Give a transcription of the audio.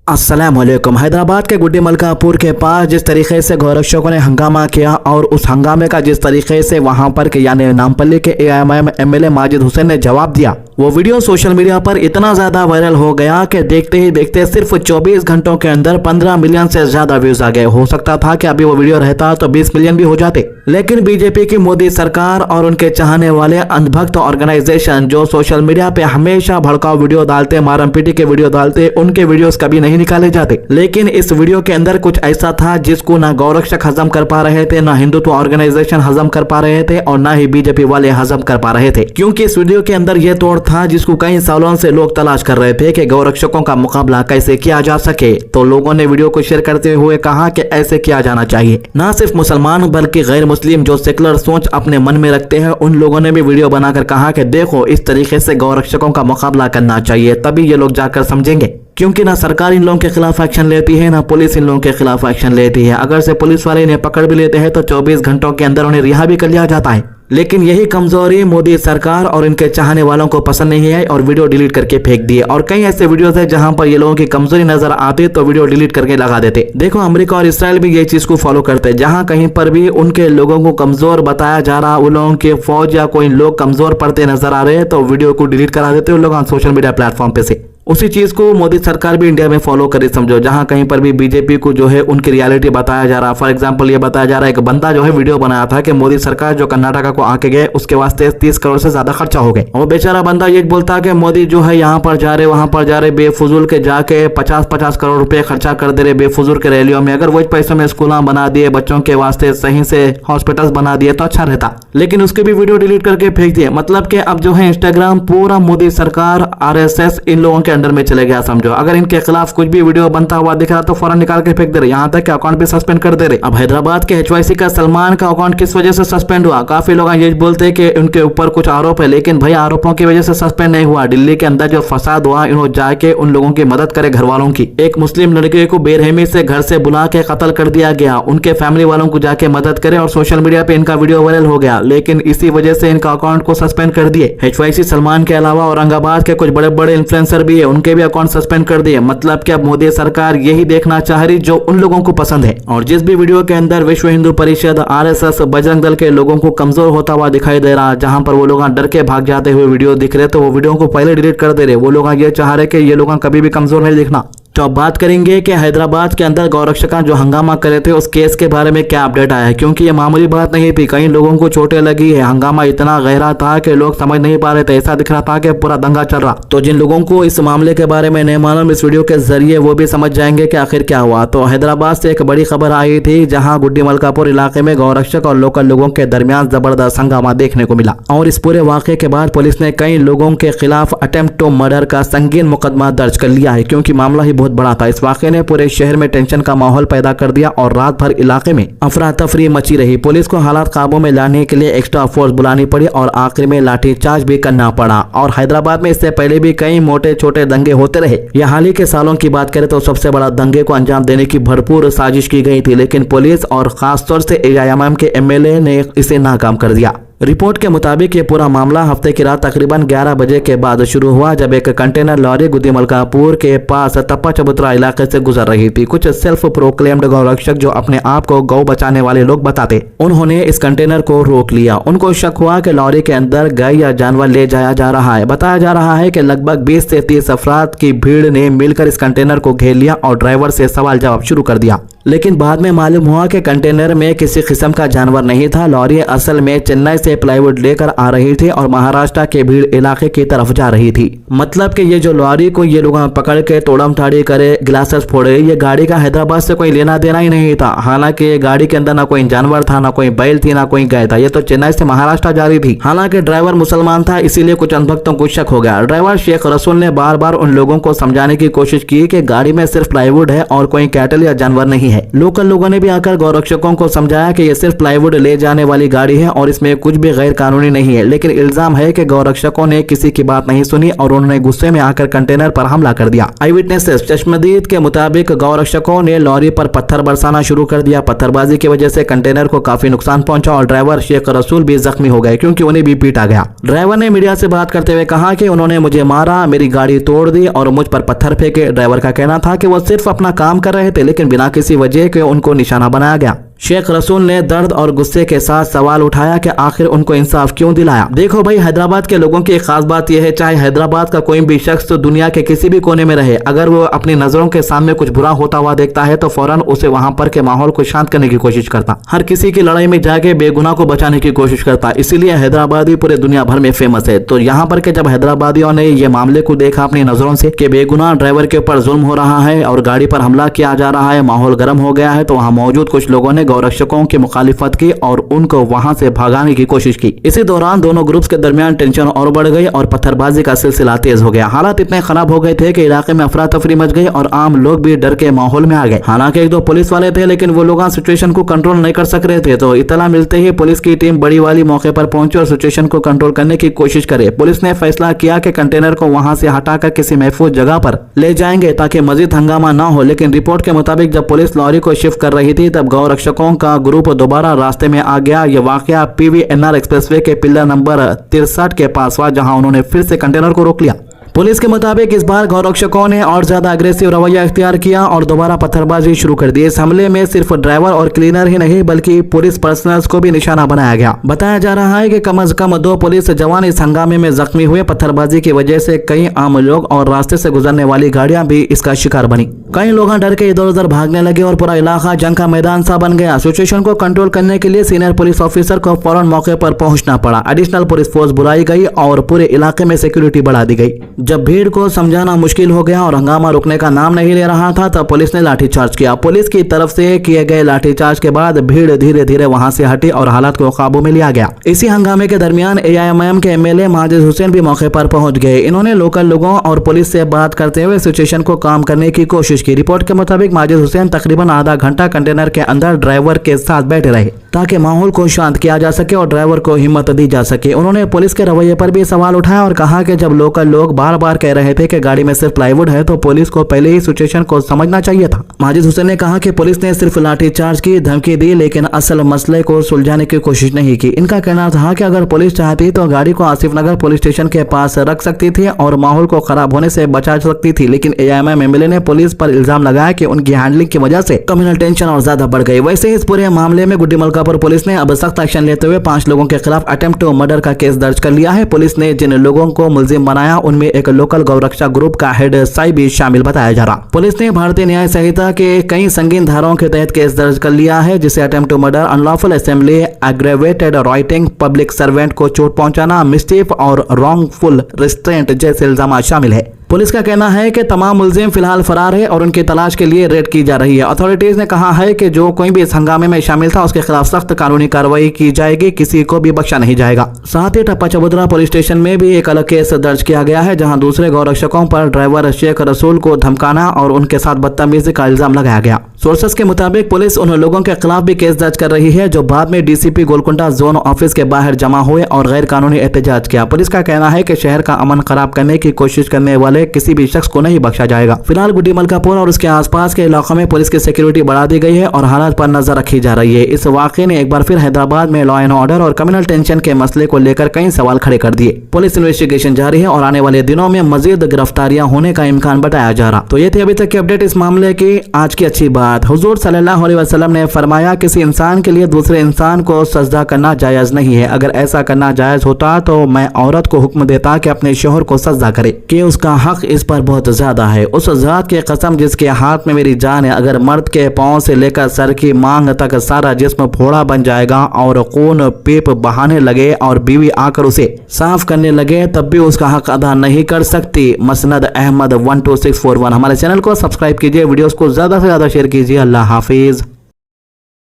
अस्सलामुअलैकुम। हैदराबाद के गुड्डी मलकापुर के पास जिस तरीके से गोरक्षकों ने हंगामा किया और उस हंगामे का जिस तरीके से वहां पर के यानी नामपल्ली के एआईएमआईएम एमएलए माजिद हुसैन ने जवाब दिया, वो वीडियो सोशल मीडिया पर इतना ज्यादा वायरल हो गया कि देखते ही देखते सिर्फ 24 घंटों के अंदर 15 मिलियन से ज्यादा व्यूज आ गए। हो सकता था कि अभी वो वीडियो रहता तो 20 मिलियन भी हो जाते, लेकिन बीजेपी की मोदी सरकार और उनके चाहने वाले अंधभक्त ऑर्गेनाइजेशन जो सोशल मीडिया पे हमेशा भड़काऊ वीडियो डालते, मारम पीटी के वीडियो डालते, उनके वीडियोस कभी नहीं निकाले जाते। लेकिन इस वीडियो के अंदर कुछ ऐसा था जिसको ना गौरक्षक हजम कर पा रहे थे, ना हिंदुत्व ऑर्गेनाइजेशन हजम कर पा रहे थे और ना ही बीजेपी वाले हजम कर पा रहे थे, क्योंकि इस वीडियो के अंदर यह तोड़ था जिसको कई सालों से लोग तलाश कर रहे थे कि गौरक्षकों का मुकाबला कैसे किया जा सके। तो लोगों ने वीडियो को शेयर करते हुए कहा कि ऐसे किया जाना चाहिए। ना सिर्फ मुसलमान बल्कि गैर मुस्लिम जो सेकुलर सोच अपने मन में रखते हैं, उन लोगों ने भी वीडियो बनाकर कहा कि देखो इस तरीके से गौरक्षकों का मुकाबला करना चाहिए, तभी ये लोग जाकर समझेंगे। क्योंकि ना सरकार इन लोगों के खिलाफ एक्शन लेती है, ना पुलिस इन लोगों के खिलाफ एक्शन लेती है। अगर से पुलिस वाले इन्हें पकड़ भी लेते हैं तो 24 घंटों के अंदर उन्हें रिहा भी कर लिया जाता है। लेकिन यही कमजोरी मोदी सरकार और इनके चाहने वालों को पसंद नहीं आई और वीडियो डिलीट करके फेंक दिए। और कई ऐसे वीडियोस है जहां पर ये लोगों की कमजोरी नजर आती तो वीडियो डिलीट करके लगा देते। देखो अमेरिका और इसराइल भी ये चीज को फॉलो करते हैं, जहां कहीं पर भी उनके लोगों को कमजोर बताया जा रहा, उन लोगों के फौज या कोई लोग कमजोर पड़ते नजर आ रहे हैं तो वीडियो को डिलीट करा देते उन लोग सोशल मीडिया प्लेटफॉर्म पे से। उसी चीज को मोदी सरकार भी इंडिया में फॉलो करे समझो, जहां कहीं पर भी बीजेपी को जो है उनकी रियलिटी बताया जा रहा। फॉर एग्जांपल ये बताया जा रहा है एक बंदा जो है वीडियो बनाया था कि मोदी सरकार जो कर्नाटका को आके गए उसके वास्ते 30 करोड़ से ज्यादा खर्चा हो गए। और बेचारा बंदा ये बोलता कि मोदी जो है यहाँ पर जा रहे वहां पर जा रहे, बेफजूल के जाके 50-50 करोड़ रुपए खर्चा कर दे रहे बेफजूल के रैलियों में। अगर वही पैसों में स्कूल बना दिए, बच्चों के वास्ते सही से हॉस्पिटल बना दिए तो अच्छा रहता, लेकिन उसके भी वीडियो डिलीट करके फेंक दिए। मतलब कि अब जो है इंस्टाग्राम पूरा मोदी सरकार RSS इन लोगों के अंडर में चले गया समझो। अगर इनके खिलाफ कुछ भी वीडियो बनता हुआ दिख रहा तो फौरन निकाल के फेंक दे रहे, यहाँ तक कि अकाउंट भी सस्पेंड कर दे रहे। अब हैदराबाद के HYC का सलमान का अकाउंट किस वजह से सस्पेंड हुआ? काफी लोग ये बोलते हैं कि उनके ऊपर कुछ आरोप है, लेकिन भाई आरोपों की वजह से सस्पेंड नहीं हुआ। दिल्ली के अंदर जो फसाद हुआ, इन्होंने जाके उन लोगों की मदद करे, घर वालों की। एक मुस्लिम लड़के को बेरहमी से घर से बुला के कत्ल कर दिया गया, उनके फैमिली वालों को जाके मदद करे और सोशल मीडिया पे इनका वीडियो वायरल हो गया, लेकिन इसी वजह से इनका अकाउंट को सस्पेंड कर दिए। HYC सलमान के अलावा औरंगाबाद के कुछ बड़े बड़े इन्फ्लुएंसर भी है, उनके भी अकाउंट सस्पेंड कर दिए। मतलब कि अब मोदी सरकार यही देखना चाह रही जो उन लोगों को पसंद है। और जिस भी वीडियो के अंदर विश्व हिंदू परिषद, RSS, बजरंग दल के लोगों को कमजोर होता हुआ दिखाई दे रहा, जहां पर वो लोग डर के भाग जाते हुए वीडियो दिख रहे तो वो वीडियो को पहले डिलीट कर दे रहे। वो लोग ये चाह रहे कि ये लोग कभी भी कमजोर नहीं दिखना। तो अब बात करेंगे कि हैदराबाद के अंदर गौरक्षक जो हंगामा करे थे उस केस के बारे में क्या अपडेट आया है, क्योंकि ये मामूली बात नहीं थी। कई लोगों को चोटें लगी है, हंगामा इतना गहरा था कि लोग समझ नहीं पा रहे थे, ऐसा दिख रहा था कि पूरा दंगा चल रहा। तो जिन लोगों को इस मामले के बारे में नहीं मालूम, इस वीडियो के जरिए वो भी समझ जाएंगे कि आखिर क्या हुआ। तो हैदराबाद से एक बड़ी खबर आई थी जहाँ गुड्डी मलकापुर इलाके में गौरक्षक और लोकल लोगों के दरमियान जबरदस्त हंगामा देखने को मिला। और इस पूरे वाक़े के बाद पुलिस ने कई लोगों के खिलाफ अटेम्प्ट टू मर्डर का संगीन मुकदमा दर्ज कर लिया है, क्योंकि मामला ही बहुत बड़ा था। इस वाक़े ने पूरे शहर में टेंशन का माहौल पैदा कर दिया और रात भर इलाके में अफरा तफरी मची रही। पुलिस को हालात काबू में लाने के लिए एक्स्ट्रा फोर्स बुलानी पड़ी और आखिर में लाठीचार्ज भी करना पड़ा। और हैदराबाद में इससे पहले भी कई मोटे छोटे दंगे होते रहे। यह हाल ही के सालों की बात करें तो सबसे बड़ा दंगे को अंजाम देने की भरपूर साजिश की गई थी, लेकिन पुलिस और खासतौर से AIMM के MLA ने इसे नाकाम कर दिया। रिपोर्ट के मुताबिक ये पूरा मामला हफ्ते की रात तकरीबन 11 बजे के बाद शुरू हुआ, जब एक कंटेनर लॉरी गुड्डी मलकापुर के पास तप्पा चबूतरा इलाके से गुजर रही थी। कुछ सेल्फ प्रोक्लेम्ड गौरक्षक जो अपने आप को गौ बचाने वाले लोग बताते, उन्होंने इस कंटेनर को रोक लिया। उनको शक हुआ कि लॉरी के अंदर गाय या जानवर ले जाया जा रहा है। बताया जा रहा है कि लगभग 20 से 30 अफराद की भीड़ ने मिलकर इस कंटेनर को घेर लिया और ड्राइवर से सवाल जवाब शुरू कर दिया। लेकिन बाद में मालूम हुआ कि कंटेनर में किसी किस्म का जानवर नहीं था। लॉरी असल में चेन्नई से प्लाईवुड लेकर आ रही थी और महाराष्ट्र के भीड़ इलाके की तरफ जा रही थी। मतलब कि ये जो लॉरी को ये लोग पकड़ के तोड़म ताड़ी करे, ग्लासेस फोड़े, ये गाड़ी का हैदराबाद से कोई लेना देना ही नहीं था। हालांकि ये गाड़ी के अंदर ना कोई जानवर था, ना कोई बैल थी, ना कोई गाय था। ये तो चेन्नई से महाराष्ट्र जा रही थी। हालांकि ड्राइवर मुसलमान था, इसीलिए कुछ अनभक्तों को शक हो गया। ड्राइवर शेख रसूल ने बार बार उन लोगों को समझाने की कोशिश की कि गाड़ी में सिर्फ प्लाईवुड है और कोई कैटल या जानवर नहीं है। है। लोकल लोगों ने भी आकर गौरक्षकों को समझाया कि ये सिर्फ प्लाईवुड ले जाने वाली गाड़ी है और इसमें कुछ भी गैर कानूनी नहीं है, लेकिन इल्जाम है कि गौरक्षकों ने किसी की बात नहीं सुनी और उन्होंने गुस्से में आकर कंटेनर पर हमला कर दिया। आई विटनेसेस चश्मदीद के मुताबिक गौरक्षकों ने लॉरी पर पत्थर बरसाना शुरू कर दिया। पत्थरबाजी की वजह से कंटेनर को काफी नुकसान पहुंचा और ड्राइवर शेख रसूल भी जख्मी हो गए क्योंकि उन्हें भी पीटा गया। ड्राइवर ने मीडिया से बात करते हुए कहा कि उन्होंने मुझे मारा, मेरी गाड़ी तोड़ दी और मुझ पर पत्थर फेंके। ड्राइवर का कहना था कि वो सिर्फ अपना काम कर रहे थे, लेकिन बिना किसी वजह के उनको निशाना बनाया गया। शेख रसूल ने दर्द और गुस्से के साथ सवाल उठाया कि आखिर उनको इंसाफ क्यों दिलाया। देखो भाई, हैदराबाद के लोगों की एक खास बात यह है, चाहे हैदराबाद का कोई भी शख्स तो दुनिया के किसी भी कोने में रहे, अगर वो अपनी नजरों के सामने कुछ बुरा होता हुआ देखता है तो फौरन उसे वहां पर के माहौल को शांत करने की कोशिश करता, हर किसी की लड़ाई में जाके बेगुनाह को बचाने की कोशिश करता। इसीलिए हैदराबादी पूरे दुनिया भर में फेमस है। तो यहाँ पर के जब हैदराबादियों ने ये मामले को देखा अपनी नजरों से कि बेगुनाह ड्राइवर के ऊपर जुल्म हो रहा है और गाड़ी पर हमला किया जा रहा है, माहौल गर्म हो गया है, तो वहाँ मौजूद कुछ लोगों ने गौरक्षकों की मुखालिफत की और उनको वहां से भगाने की कोशिश की। इसी दौरान दोनों ग्रुप्स के दरमियान टेंशन और बढ़ गई और पत्थरबाजी का सिलसिला तेज हो गया। हालात इतने खराब हो गए थे कि इलाके में अफरा तफरी मच गई और आम लोग भी डर के माहौल में आ गए। हालांकि एक दो पुलिस वाले थे, लेकिन वो लोग सिचुएशन को कंट्रोल नहीं कर सक रहे थे। तो इतला मिलते ही पुलिस की टीम बड़ी वाली मौके पर पहुंची और सिचुएशन को कंट्रोल करने की कोशिश करे। पुलिस ने फैसला किया कि कंटेनर को वहां से हटाकर किसी महफूज जगह पर ले जाएंगे ताकि मजीद हंगामा न हो। लेकिन रिपोर्ट के मुताबिक जब पुलिस लॉरी को शिफ्ट कर रही थी तब गौरक्षकों का ग्रुप दोबारा रास्ते में आ गया। यह वाकया PVNR एक्सप्रेसवे के पिलर नंबर 63 के पास हुआ, जहां उन्होंने फिर से कंटेनर को रोक लिया। पुलिस के मुताबिक इस बार गौरक्षकों ने और ज्यादा अग्रेसिव रवैया इख्तियार किया और दोबारा पत्थरबाजी शुरू कर दी। इस हमले में सिर्फ ड्राइवर और क्लीनर ही नहीं बल्कि पुलिस पर्सनल्स को भी निशाना बनाया गया। बताया जा रहा है कि कम से कम 2 पुलिस जवान इस हंगामे में जख्मी हुए। पत्थरबाजी की वजह से कई आम लोग और रास्ते से गुजरने वाली गाड़ियां भी इसका शिकार बनी। कई लोग डर के इधर उधर भागने लगे और पूरा इलाका जंग का मैदान सा बन गया। सिचुएशन को कंट्रोल करने के लिए सीनियर पुलिस ऑफिसर को फौरन मौके पर पहुंचना पड़ा। एडिशनल पुलिस फोर्स बुलाई गई और पूरे इलाके में सिक्योरिटी बढ़ा दी गई। जब भीड़ को समझाना मुश्किल हो गया और हंगामा रुकने का नाम नहीं ले रहा था तब पुलिस ने लाठीचार्ज किया। पुलिस की तरफ से किए गए लाठीचार्ज के बाद भीड़ धीरे धीरे वहां से हटी और हालात को काबू में लिया गया। इसी हंगामे के दरमियान AIMIM के MLA माजिद हुसैन भी मौके पर पहुंच गए। इन्होंने लोकल लोगों और पुलिस से बात करते हुए सिचुएशन को काम करने की कोशिश की। रिपोर्ट के मुताबिक माजिद हुसैन तकरीबन आधा घंटा कंटेनर के अंदर ड्राइवर के साथ बैठे रहे ताकि माहौल को शांत किया जा सके और ड्राइवर को हिम्मत दी जा सके। उन्होंने पुलिस के रवैये पर भी सवाल उठाया और कहा कि जब लोकल लोग बार बार कह रहे थे कि गाड़ी में सिर्फ प्लाईवुड है तो पुलिस को पहले ही सिचुएशन को समझना चाहिए था। माजिद हुसैन ने कहा कि पुलिस ने सिर्फ लाठीचार्ज की धमकी दी लेकिन असल मसले को सुलझाने की कोशिश नहीं की। इनका कहना था कि अगर पुलिस चाहती तो गाड़ी को आसिफ नगर पुलिस स्टेशन के पास रख सकती थी और माहौल को खराब होने से बचा सकती थी, लेकिन AIMIM MLA ने पुलिस पर इल्जाम लगाया कि उनकी हैंडलिंग की वजह से कम्युनल टेंशन और ज्यादा बढ़ गई। वैसे इस पूरे मामले में गुड्डी मलकापुर पुलिस ने अब सख्त एक्शन लेते हुए 5 लोगों के खिलाफ अटेम्प्ट टू मर्डर का केस दर्ज कर लिया है। पुलिस ने जिन लोगों को मुलजिम बनाया उनमें एक लोकल गौरक्षा ग्रुप का हेड साई भी शामिल बताया जा रहा। पुलिस ने भारतीय न्याय संहिता के कई संगीन धाराओं के तहत केस दर्ज कर लिया है, जिसे attempt to murder, unlawful assembly, aggravated rioting, public servant को चोट पहुंचाना, मिस्टीफ और रॉन्गफुल रिस्ट्रेंट जैसे इल्जाम शामिल है। पुलिस का कहना है कि तमाम मुलजिम फिलहाल फरार है और उनकी तलाश के लिए रेड की जा रही है। अथॉरिटीज ने कहा है कि जो कोई भी इस हंगामे में शामिल था उसके खिलाफ सख्त कानूनी कार्रवाई की जाएगी, किसी को भी बख्शा नहीं जाएगा। साथ ही टप्पा चबूतरा पुलिस स्टेशन में भी एक अलग केस दर्ज किया गया है, जहां दूसरे गौरक्षकों पर ड्राइवर शेख रसूल को धमकाना और उनके साथ बदतमीजी का इल्जाम लगाया गया। सोर्सेस के मुताबिक पुलिस उन लोगों के खिलाफ भी केस दर्ज कर रही है जो बाद में DCP गोलकुंडा जोन ऑफिस के बाहर जमा हुए और गैर कानूनी एहतजाज किया। पुलिस का कहना है कि शहर का अमन खराब करने की कोशिश करने वाले किसी भी शख्स को नहीं बख्शा जाएगा। फिलहाल गुड्डी मलकापुर और उसके आसपास के इलाकों में पुलिस की सिक्योरिटी बढ़ा दी गई है और हालात पर नजर रखी जा रही है। इस वाकये ने एक बार फिर हैदराबाद में लॉ एंड ऑर्डर और कम्युनल टेंशन के मसले को लेकर कई सवाल खड़े कर दिए। पुलिस इन्वेस्टिगेशन जारी है और आने वाले दिनों में मजीद गिरफ्तारियां होने का इम्कान बताया जा रहा। तो ये थी अभी तक की अपडेट इस मामले की। आज की अच्छी बात, हुजूर सल्लल्लाहु अलैहि वसल्लम ने फरमाया किसी इंसान के लिए दूसरे इंसान को सजदा करना जायज नहीं है। अगर ऐसा करना जायज होता तो मैं औरत को हुक्म देता कि अपने शोहर को सजदा करे, कि उसका हक इस पर बहुत ज्यादा है। उस जात की कसम जिसके हाथ में मेरी जान है, अगर मर्द के पांव से लेकर सर की मांग तक सारा जिस्म फोड़ा बन जाएगा और खून पीप बहाने लगे और बीवी आकर उसे साफ करने लगे तब भी उसका हक अदा नहीं कर सकती। मसनद अहमद 12641। हमारे चैनल को सब्सक्राइब कीजिए, वीडियोस को ज्यादा से ज्यादा शेयर कीजिए। अल्लाह हाफिज।